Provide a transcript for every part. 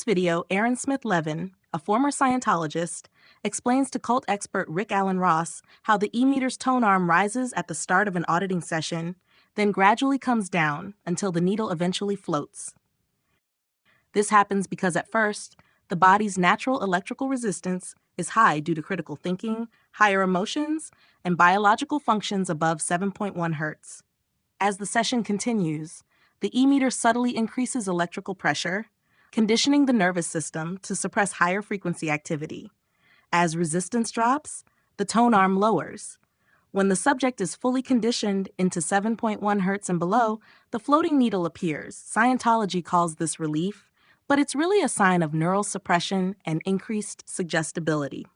this video, Aaron Smith-Levin, a former Scientologist, explains to cult expert Rick Alan Ross how the e-meter's tone arm rises at the start of an auditing session, then gradually comes down until the needle eventually floats. This happens because at first, the body's natural electrical resistance is high due to critical thinking, higher emotions, and biological functions above 7.1 hertz. As the session continues, the e-meter subtly increases electrical pressure, conditioning the nervous system to suppress higher frequency activity. As resistance drops, the tone arm lowers. When the subject is fully conditioned into 7.1 hertz and below, the floating needle appears. Scientology calls this relief, but it's really a sign of neural suppression and increased suggestibility.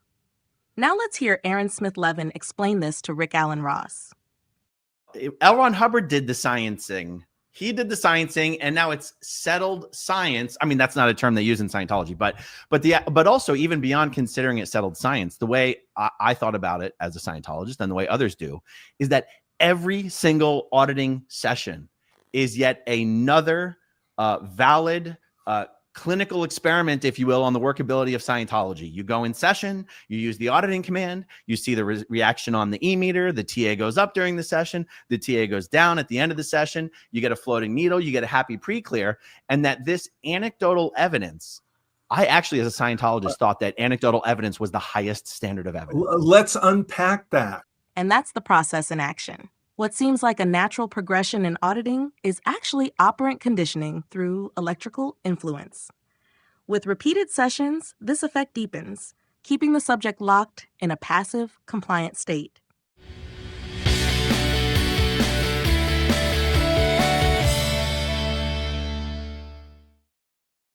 Now let's hear Aaron Smith-Levin explain this to Rick Alan Ross. L. Ron Hubbard did the sciencing. He did the sciencing, and now it's settled science. I mean, that's not a term they use in Scientology, but also even beyond considering it settled science, the way I thought about it as a Scientologist and the way others do is that every single auditing session is yet another valid clinical experiment, if you will, on the workability of Scientology. You go in session, you use the auditing command, you see the reaction on the e-meter, the TA goes up during the session, the TA goes down at the end of the session, you get a floating needle, you get a happy pre-clear, and that this anecdotal evidence, I actually, as a Scientologist, thought that anecdotal evidence was the highest standard of evidence. Let's unpack that. And that's the process in action. What seems like a natural progression in auditing is actually operant conditioning through electrical influence. With repeated sessions, this effect deepens, keeping the subject locked in a passive, compliant state.